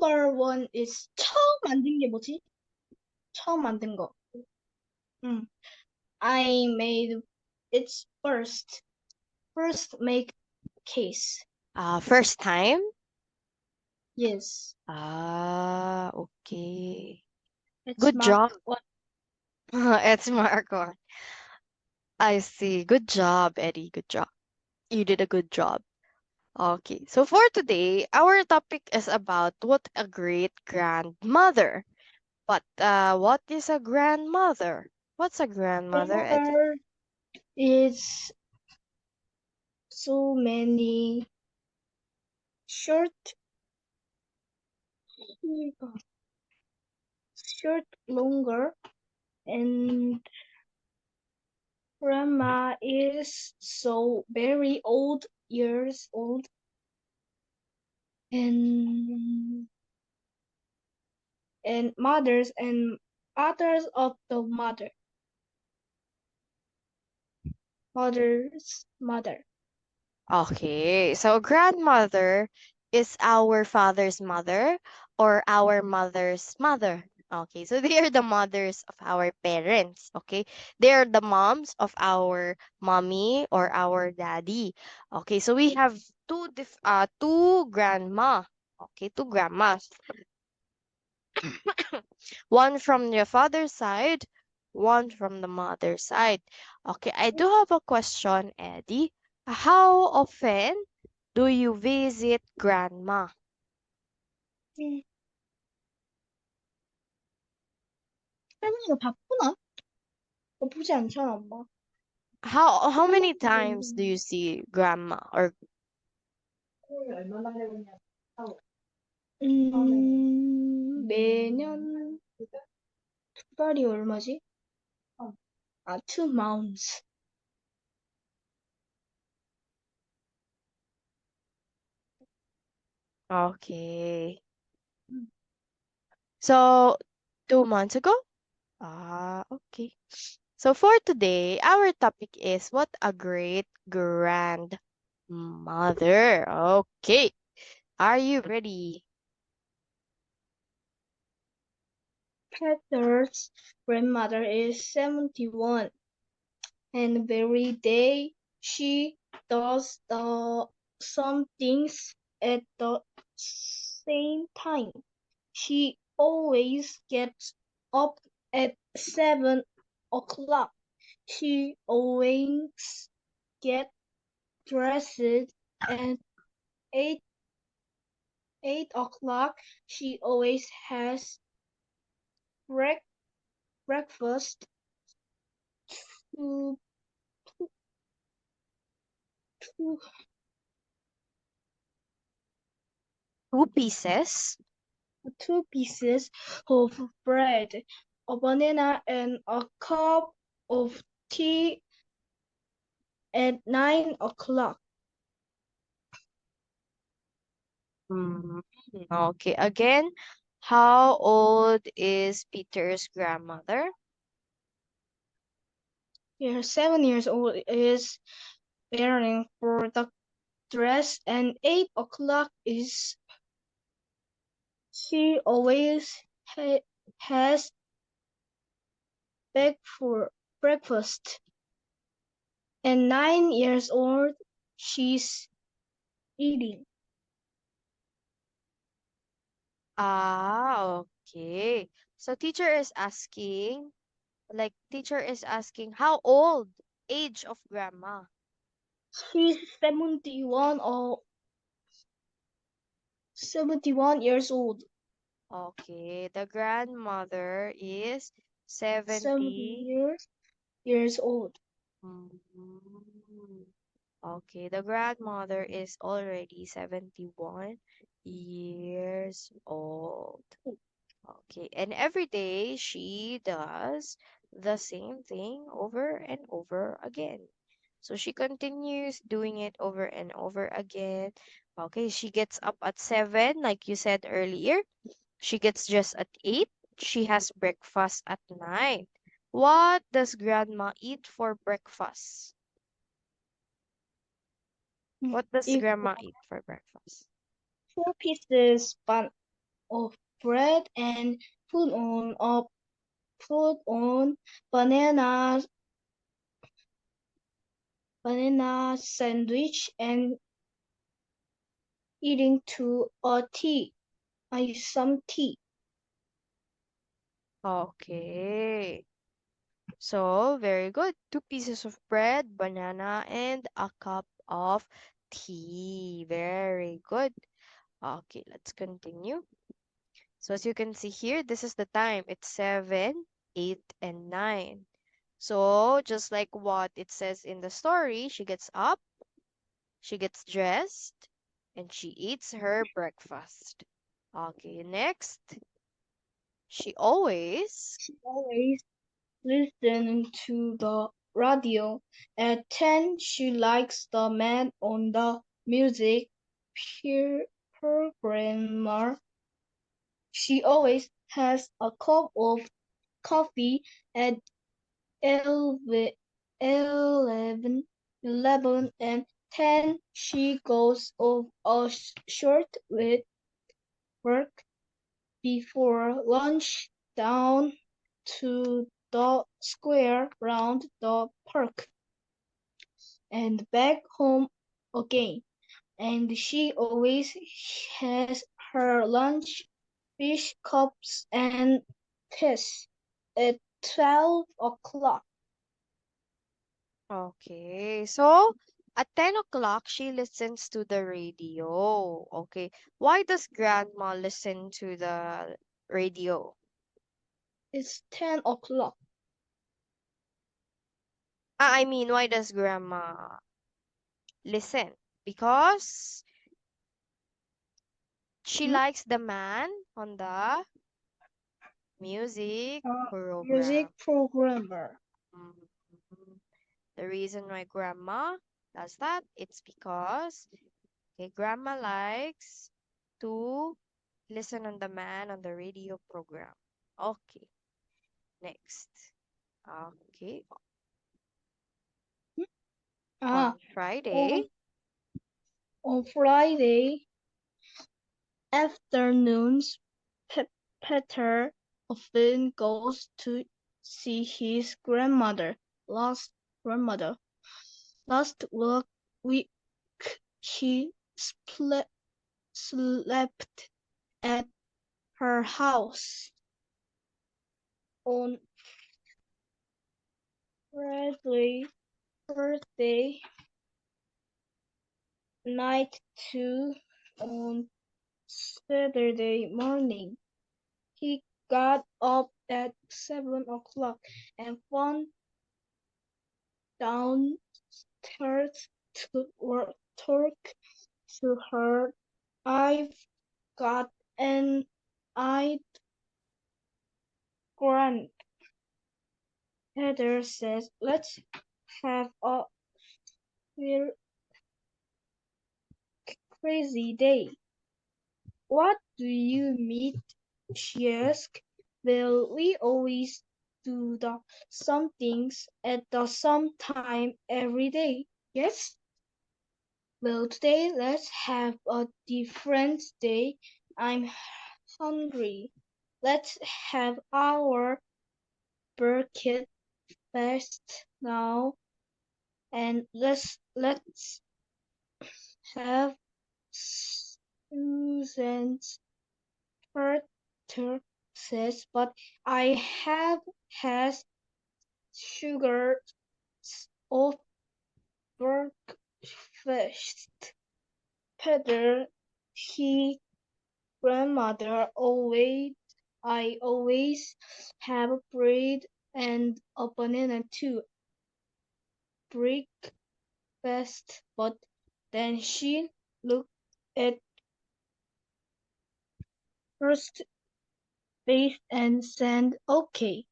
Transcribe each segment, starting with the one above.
number one is 처음 만든 게 뭐지? 처음 만든 거. I made its first make case. First time? Yes, Okay. it's Good Mark job. one. It's Marco. I see. Good job, Eddie. Good job. You did a good job. Okay. So for today, our topic is about what a great grandmother. But what is a grandmother? What's a grandmother, Eddie? Grandmother is so many short, longer, and grandma is so very old, years old, and mothers and others of the mother's mother. Okay, so grandmother is our father's mother or our mother's mother. Okay, so they are the mothers of our parents. Okay, they are the moms of our mommy or our daddy. Okay, so we have two grandma. Okay, two grandmas. One from your father's side, one from the mother's side. Okay, I do have a question, Eddie. How often do you visit grandma? 할머니가 바쁘나? 바쁘지 않잖아, 엄마. How many times do you see grandma or 매년 두 달이 얼마지? 2 months. okay. So 2 months ago? Okay. So for today, our topic is what a great grandmother. Okay. Are you ready? Peter's grandmother is 71, and every day she does some things at the same time. She always gets up at 7 o'clock. She always gets dressed at 8 8 o'clock. She always has breakfast. Two, two, 2 pieces. 2 pieces of bread, a banana, and a cup of tea at 9 o'clock. Okay. Again, how old is Peter's grandmother? Yeah, 7 years old is wearing for the dress, and 8 o'clock is she always has back for breakfast. And 9 years old, she's eating. Okay. So teacher is asking how old age of grandma. She's 71 years old. Okay, the grandmother is 70 70. years old. Mm, Okay, the grandmother is already 71 years old. Okay, and every day she does the same thing over and over again. So she continues doing it over and over again. Okay, she gets up at 7, like you said earlier. She gets dressed at 8. She has breakfast at 9. What does grandma eat for breakfast? What does Eat grandma eat for breakfast? 4 pieces of bread and put on banana sandwich and eating some tea. Okay. So, very good. 2 pieces of bread, banana, and a cup of tea. Very good. Okay, let's continue. So, as you can see here, this is the time. It's 7, 8, and 9. So, just like what it says in the story, she gets up, she gets dressed, and she eats her breakfast. Okay, next. She always. She always listened to the radio. At 10, she likes the man on the music programmer. She always has a cup of coffee at 11, 11 and 10. She goes off a short with work before lunch down to the square round the park and back home again. And she always has her lunch, fish cups and teas at 12 o'clock. Okay, so at 10 o'clock, she listens to the radio. Okay, why does grandma listen to the radio? It's 10 o'clock. I mean, why does grandma listen? Because she Hmm? likes the man on the music Music program. programmer. Mhm. The reason why grandma does that, it's because okay, grandma likes to listen on the man on the radio program. Okay, next. Okay, Ah, on Friday. on, on Friday afternoons, Peter often goes to see his last grandmother. Last week he slept at her house. On Friday's birthday night too, on Saturday morning, he got up at 7 o'clock and went downstairs to talk to her. I've got an idea, Grant. Heather says, let's have a real crazy day. What do you mean? She asked. Well, we always do the some things at the same time every day. Yes? Well, today let's have a different day. I'm hungry. Let's have our breakfast now and let's have Susan's Carter says, but I have has sugar of breakfast. Peter, he grandmother I always have bread and a banana too. Breakfast, but then she looked at her face and said, okay.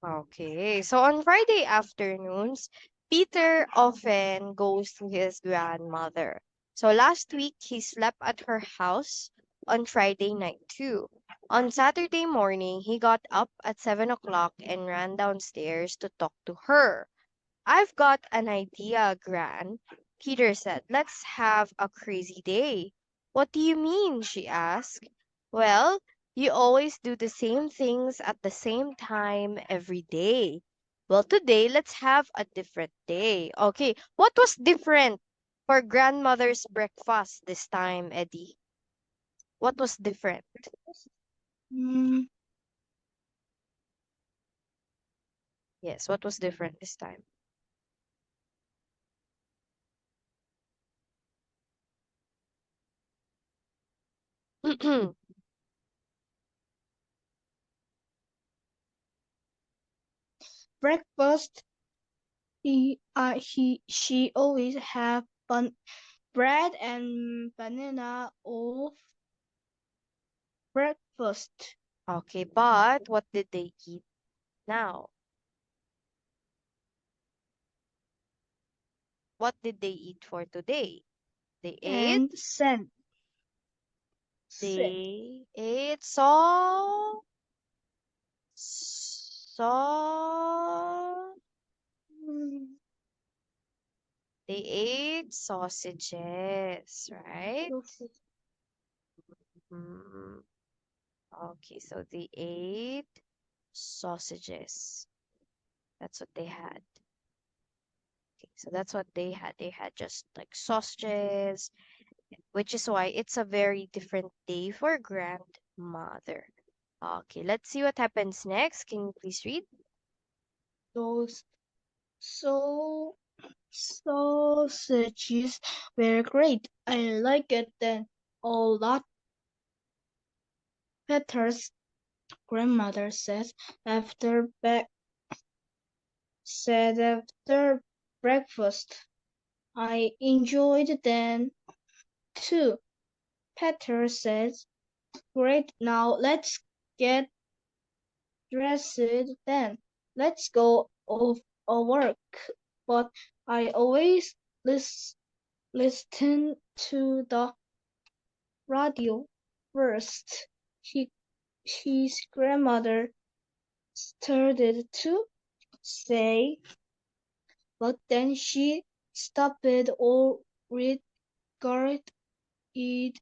Okay, so on Friday afternoons, Peter often goes to his grandmother. So last week, he slept at her house on Friday night too. On Saturday morning, he got up at 7 o'clock and ran downstairs to talk to her. I've got an idea, Gran. Peter said, "Let's have a crazy day." "What do you mean?" she asked. "Well, you always do the same things at the same time every day." "Well, today let's have a different day." Okay, what was different for grandmother's breakfast this time, Eddie? What was different? Mm, Yes, what was different this time? breakfast. She always have bread and banana of breakfast. Okay, but what did they eat now? What did they eat for today? They ate And sand. Said. they ate saw saw Mm, they ate sausages, right? sausage. Mm, okay, so they ate sausages. That's what they had. Okay, so that's what they had. They had just like sausages, which is why it's a very different day for grandmother. Okay, let's see what happens next. Can you please read? Those so sausages were great. I like it then a lot. Peter's grandmother after said after breakfast. I enjoyed them too. Peter says, "Great, now let's get dressed then. Let's go off work." But I always listen to the radio first. He, his grandmother started to say, but then she stopped or regarded it.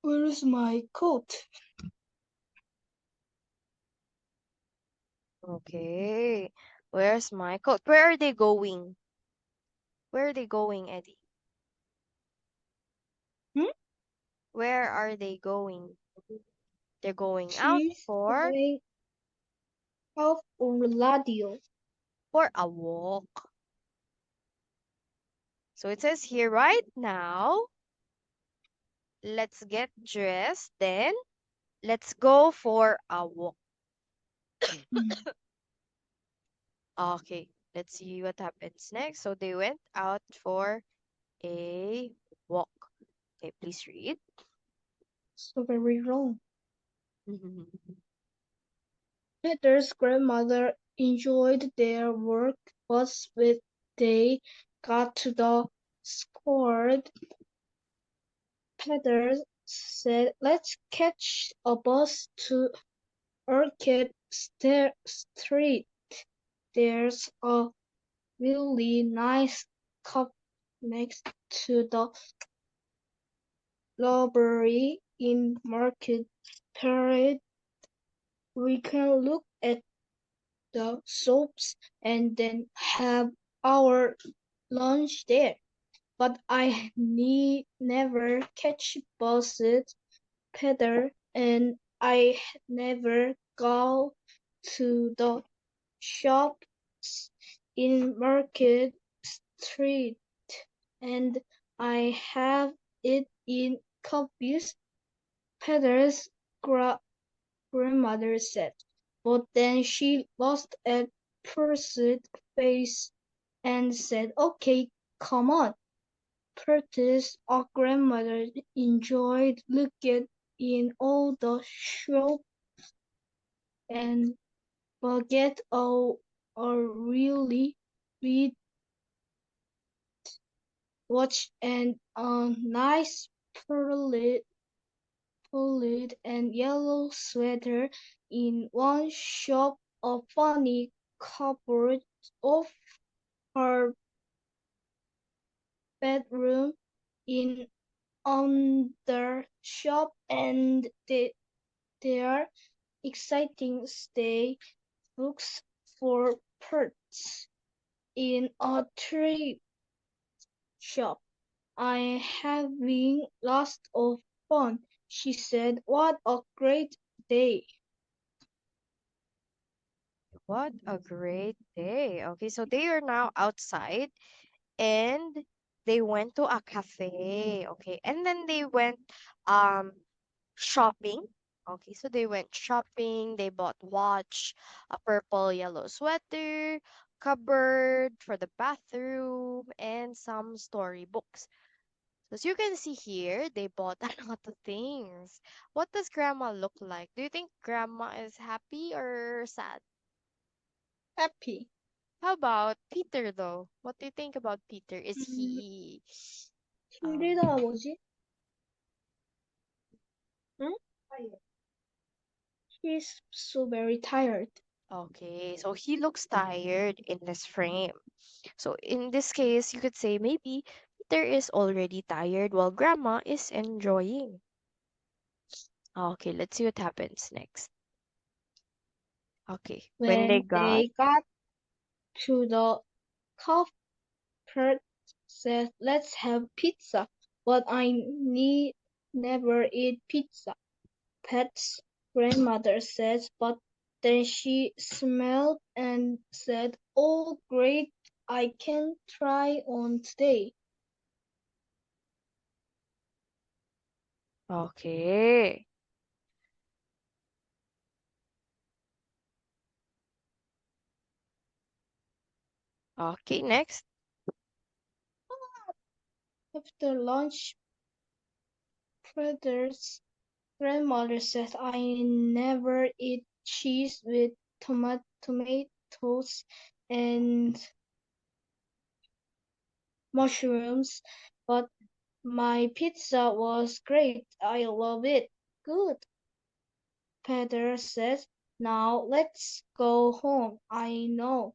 Where's my coat? Okay. Where's my coat? Where are they going? Where are they going, Eddie? Hmm? Where are they going? They're going out She's for going off on the radio. a walk. So it says here right now, let's get dressed, then let's go for a walk. Hmm. Okay, let's see what happens next. So they went out for a walk. Okay, please read. So very wrong. Peter's grandmother enjoyed their work, but when they got to the school, Peter said, "Let's catch a bus to Orchard Street. There's a really nice cup next to the library in Market Parade. We can look at the shops and then have our lunch there." But I never catch buses, Peter, and I never go to the shops in Market Street, and I have it in copies, Peter's grandmother said. But then she lost a pursed face and said, "Okay, come on." Curtis, our grandmother, enjoyed looking in all the shops and forget a really big watch and a nice pearled and yellow sweater in one shop. A funny cupboard of her bedroom in on the shop, and their exciting stay books for pets in a tree shop. I have been lots of fun, she said. What a great day. What a great day. Okay, so they are now outside and they went to a cafe. Okay, and then they went um shopping. Okay, so they went shopping, they bought watch, a purple yellow sweater, cupboard for the bathroom, and some storybooks. So as you can see here, they bought a lot of things. What does grandma look like? Do you think grandma is happy or sad? Happy. How about Peter though? What do you think about Peter? Is 음, he um 힘들다 뭐지? 응? He's so very tired. okay, so he looks tired in this frame. So in this case, you could say maybe Peter is already tired while grandma is enjoying. Okay, let's see what happens next. Okay, when they When got they got to the cafe, said, "Let's have pizza." But I never eat pizza, Pat's grandmother said. But then she smiled and said, "Oh, great, I can try on today." okay, okay, next. After lunch, Peter's grandmother said, "I never eat cheese with tomatoes and mushrooms, but my pizza was great. I love it." "Good," Peter said. "Now let's go home. I know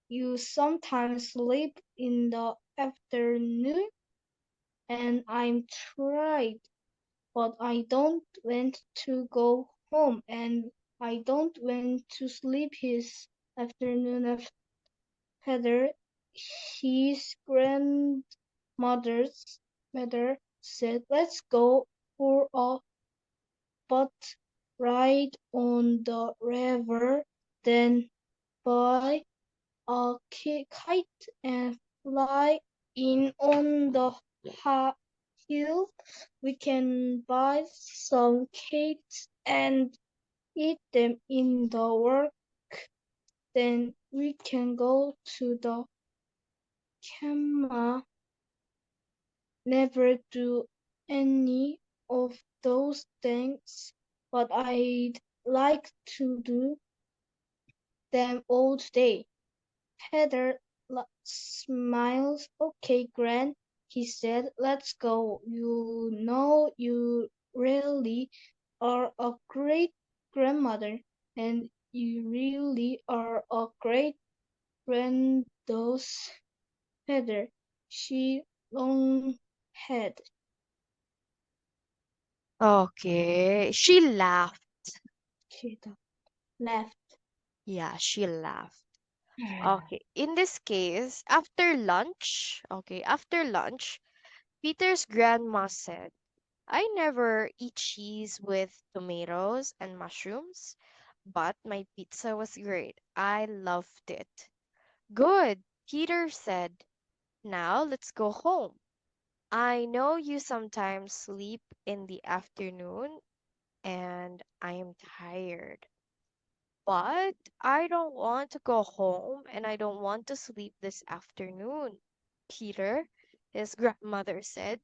you sometimes sleep in the afternoon, and I'm tired, but I don't want to go home, and I don't want to sleep his afternoon after Peter." His grandmother's mother said, "Let's go for a boat ride on the river, then buy a kite and fly in on the hill. We can buy some cakes and eat them in the work. Then we can go to the camera." "Never do any of those things, but I'd like to do them all day." Peter smiled. "Okay, Gran," he said. "Let's go. You know you really are a great grandmother, and you really are a great granddaughter, Peter." She long head. Okay, she laughed. She left. Yeah, she laughed. Okay, in this case, after lunch, Peter's grandma said, I never eat cheese with tomatoes and mushrooms, but my pizza was great. I loved it. Good, Peter said. Now let's go home. I know you sometimes sleep in the afternoon, and I am tired. But I don't want to go home and I don't want to sleep this afternoon. Peter, his grandmother said,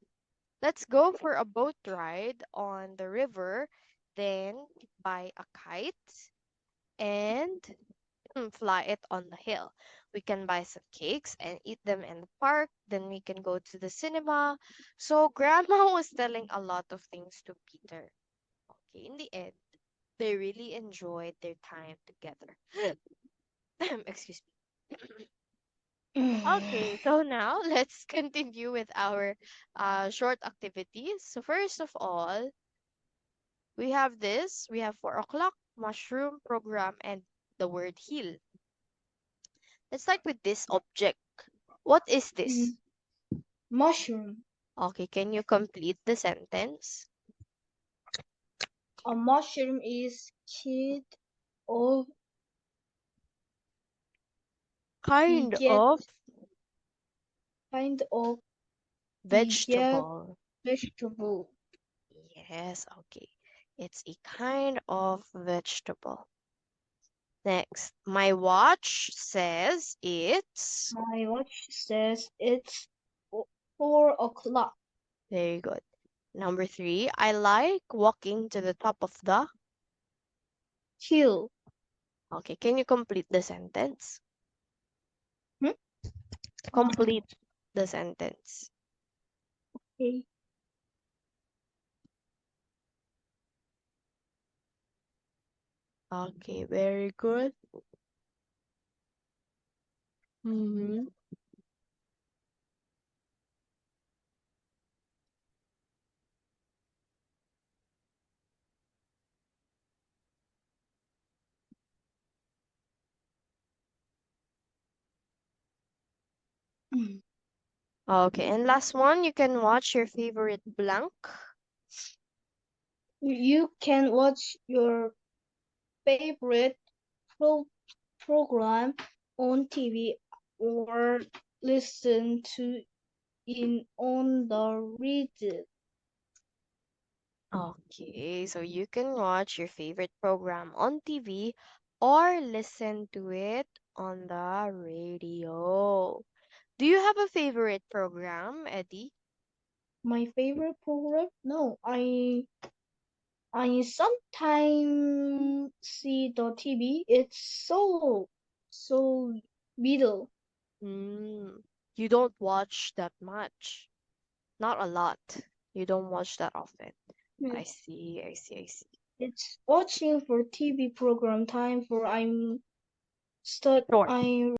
let's go for a boat ride on the river, then buy a kite and fly it on the hill. We can buy some cakes and eat them in the park, then we can go to the cinema. So grandma was telling a lot of things to Peter. Okay, in the end, they really enjoyed their time together. Excuse me. Okay, so now let's continue with our short activities. So first of all, we have this. We have 4 o'clock, mushroom, program, and the word heal. Let's start with this object. What is this? Mushroom. Okay, can you complete the sentence? A mushroom is of Kind veget of kind of veget vegetable. vegetable. Yes, okay. It's a kind of vegetable. Next, my watch says it's My watch says it's 4 o'clock. very good. Number 3, I like walking to the top of the. Hill. Okay, can you complete the sentence? Hmm? Complete the sentence. Okay. Okay, very good. Mm-hmm. Okay, and last one, you can watch your favorite blank. You can watch your favorite pro- program on TV or listen to it on the radio. Okay, so you can watch your favorite program on TV or listen to it on the radio. Do you have a favorite program, Eddie? My favorite program? No, I sometimes see the TV. It's so middle. Mm, you don't watch that much. Not a lot. You don't watch that often. I Yes. see, I see, I see. It's watching for TV program time for I'm start Sure. I